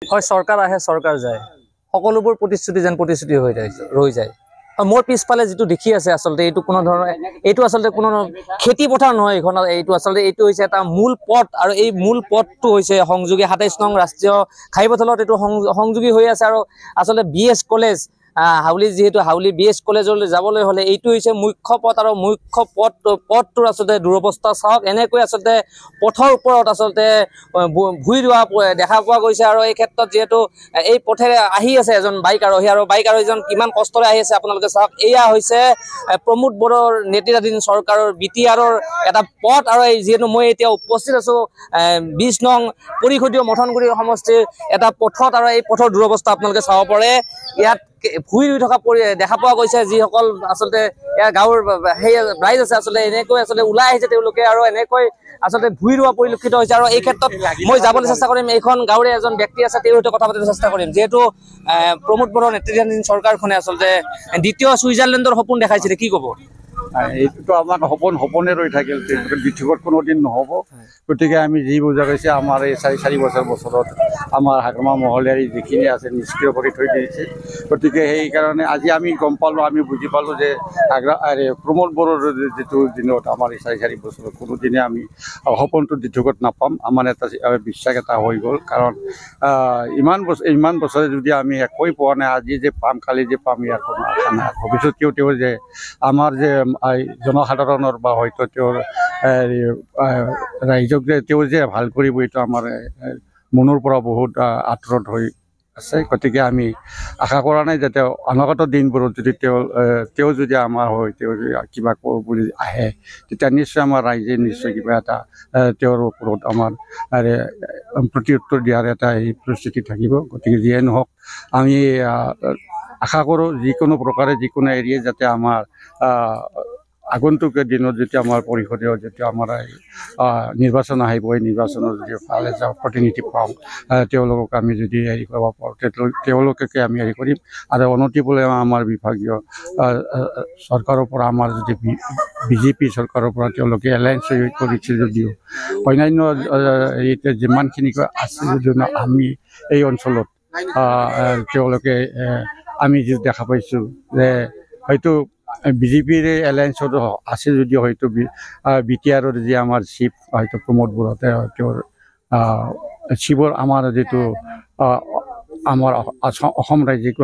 হয় চৰকাৰ আহে চৰকাৰ যায় সকলোবোৰ প্ৰতিশ্ৰুতি যেন প্ৰতিশ্ৰুতি হৈ ৰৈ যায় মোৰ পিছফালে যেটো দেখি আছে আসলে এইটো কোনো ধৰণৰ এইটো আসলে কোনো খেতি পথাৰ নহয় এখন এইটো আসলে এইটো হৈছে এটা মূল পথ আৰু এই মূল পথটো হৈছে সংযোগী ২৭ নং ৰাষ্ট্ৰীয় ঘাইপথলত এইটো সংযোগী হৈ আছে আৰু আসলে বিএছ কলেজ হাউলি যেহেতু হাউলি বিএছ কলেজলৈ যাবলৈ হলে এইটো হৈছে মুখ্য পথ আৰু মুখ্য পথটোৰ আসলে দুৰৱস্থা চাওক এনেকৈ আসলে পথৰ ওপৰত আসলে ভুই ৰোৱা দেখা পোৱা গৈছে আৰু এই ক্ষেত্ৰত যেহেতু এই পথেৰে আহি আছে এজন বাইক আৰোহীজন কিমান কষ্টৰে আহি আছে আপোনালোকে চাওক এয়া হৈছে প্ৰমোদ বড়োৰ নেতৃত্বাধীন চৰকাৰৰ বিটিআৰৰ এটা পথ আৰু এই যেহেতু মই এতিয়া উপস্থিত আছো ২০ নং পৰিষদীয় মথনগুৰি সমষ্টিৰ এটা পথত আৰু এই পথৰ দুৰৱস্থা আপোনালোকে চাব পাৰে ইয়াত ভুই ৰুই থকা দেখা পোৱা গৈছে যিসকল আসলে ইয়াৰ গাঁৱৰ সেই ৰাইজ আছে আসলে এনেকৈ আসলে ওলাই আহিছে তেওঁলোকে আৰু এনেকৈ আসলে ভুই ৰোৱা পৰিলক্ষিত হৈছে আৰু এই ক্ষেত্ৰত মই যাবলৈ চেষ্টা কৰিম এইখন গাঁৱৰে এজন ব্যক্তি আছে তেওঁৰ সৈতে কথা পাতিবলৈ চেষ্টা কৰিম যেহেতু প্ৰমোদ বড়োৰ নেতৃত্বাধীন চৰকাৰখনে আসলে দ্বিতীয় ছুইজাৰলেণ্ডৰ সপোন দেখাইছিলে কি ক'ব এইটোতো আমাৰ সপোনে ৰৈ থাকিল বিথিকত কোনোদিন নহ'ব গতিকে আমি যি বুজা গৈছে আমাৰ এই ৪ বছৰত আমাৰ হাগ্ৰামা মহলীয়াৰী যিখিনি আছে নিষ্ক্ৰিয় কৰি থৈ দিছে গতিকে সেইকাৰণে আজি আমি গম পালোঁ আমি বুজি পালোঁ যে প্ৰমোদ বড়োৰ যিটো দিনত আমাৰ এই ৪ বছৰত কোনোদিনে আমি সপোনটো দিঠকত নাপাম আমাৰ এটা বিশ্বাস এটা হৈ গ'ল কাৰণ ইমান বছৰে যদি আমি একোৱেই পোৱা নাই আজি যে পাম কালি যে পাম ইয়াৰ কোনো আশা নাই ভৱিষ্যতেও তেওঁ যে আমাৰ যে জনসাধাৰণৰ বা হয়তো তেওঁৰ ৰাইজক যে তেওঁ যে ভাল কৰিব এইটো আমাৰ মনৰ পৰা বহুত আঁতৰত হৈ আছে গতিকে আমি আশা কৰা নাই যাতে অনাগত দিনবোৰত যদি তেওঁ যদি আমাৰ হয় তেওঁ কিবা কৰোঁ বুলি আহে তেতিয়া নিশ্চয় আমাৰ ৰাইজে নিশ্চয় কিবা এটা তেওঁৰ ওপৰত আমাৰ প্ৰত্যুত্তৰ দিয়াৰ এটা এই পৰিস্থিতি থাকিব গতিকে যিয়ে নহওক আমি আশা কৰোঁ যিকোনো প্ৰকাৰে যিকোনো এৰিয়াই যাতে আমাৰ আগন্তুক দিনত যেতিয়া আমাৰ পৰিষদীয় যেতিয়া আমাৰ নিৰ্বাচন আহিব এই নিৰ্বাচনত যদি ভাল এটা প্ৰতিনিধি পাওঁ তেওঁলোকক আমি যদি হেৰি কৰিব পাৰোঁ তেওঁলোককে আমি হেৰি কৰিম আৰু অনতিপলমে আমাৰ বিভাগীয় চৰকাৰৰ পৰা আমাৰ যদি বিজেপি চৰকাৰৰ পৰা তেওঁলোকে এলায়েন্স কৰিছে যদিও অন্যান্য যিমানখিনি আছে যদিও আমি এই অঞ্চলত তেওঁলোকে আমি যি দেখা পাইছোঁ যে হয়তো বিজেপিৰ এলায়েন্সত আছে যদিও হয়তো বিটিআৰৰ যি আমাৰ চিফ হয়তো প্ৰমোদ বড়ো তেওঁৰ চিফৰ আমাৰ যিটো আমাৰ অসম ৰাজ্যিক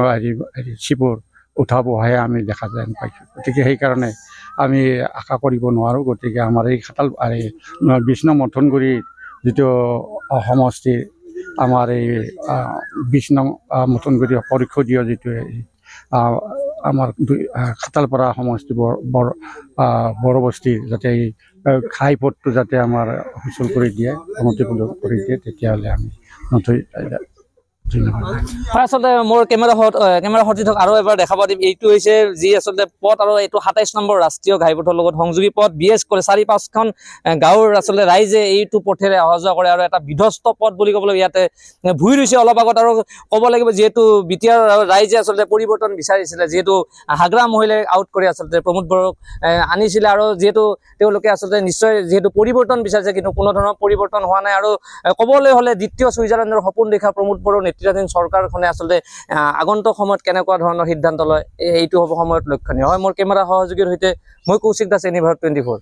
চিফৰ উঠা বহাই আমি দেখা যেন পাইছোঁ গতিকে সেইকাৰণে আমি আশা কৰিব নোৱাৰোঁ গতিকে আমাৰ এই ২০ নং মথনগুৰি যিটো সমষ্টিৰ আমাৰ এই ২০ নং মথনগুৰি পৰিষদীয় যিটো আমাৰ খাতালপাৰা সমষ্টি বড়োবস্তিৰ যাতে এই ঘাইপথটো যাতে আমাৰ সুচল কৰি দিয়ে উন্নতিমূলক কৰি দিয়ে তেতিয়াহ'লে আমি নথৈ আসলে মোৰ কেমেৰা সজ্জিত আৰু এবাৰ দেখা পাতিম এইটো হৈছে যি আসলে পথ আৰু এইটো ২৭ নম্বৰ ৰাষ্ট্ৰীয় ঘাইপথৰ লগত সংযোগী পথ বিএছ কৰে ৪-৫খন গাঁৱৰ আসলে ৰাইজে এইটো পথেৰে অহা যোৱা কৰে আৰু এটা বিধ্বস্ত পথ বুলি ক'বলৈ ইয়াতে ভুই ৰুইছে অলপ আগত আৰু ক'ব লাগিব যিহেতু বিটিআৰ ৰাইজে আসলে পৰিৱৰ্তন বিচাৰিছিলে যিহেতু হাগ্ৰা মহিলাই আউট কৰি আসলে প্ৰমোদ বড়োক আনিছিলে আৰু যিহেতু তেওঁলোকে আসলে নিশ্চয় যিহেতু পৰিৱৰ্তন বিচাৰিছে কিন্তু কোনো ধৰণৰ পৰিৱৰ্তন হোৱা নাই আৰু ক'বলৈ হ'লে দ্বিতীয় ছুইজাৰলেণ্ডৰ সপোন দেখা প্ৰমোদ বড়োৰ নেতৃত্বাধীন চৰকাৰখনে আসলে আগন্তুক সময়ত কেনেকুৱা ধৰণৰ সিদ্ধান্ত লয় এইটো হ'ব সময়ত লক্ষণীয় হয় মোৰ কেমেৰা সহযোগীৰ সৈতে মই কৌশিক দাস এনিভাৰ 24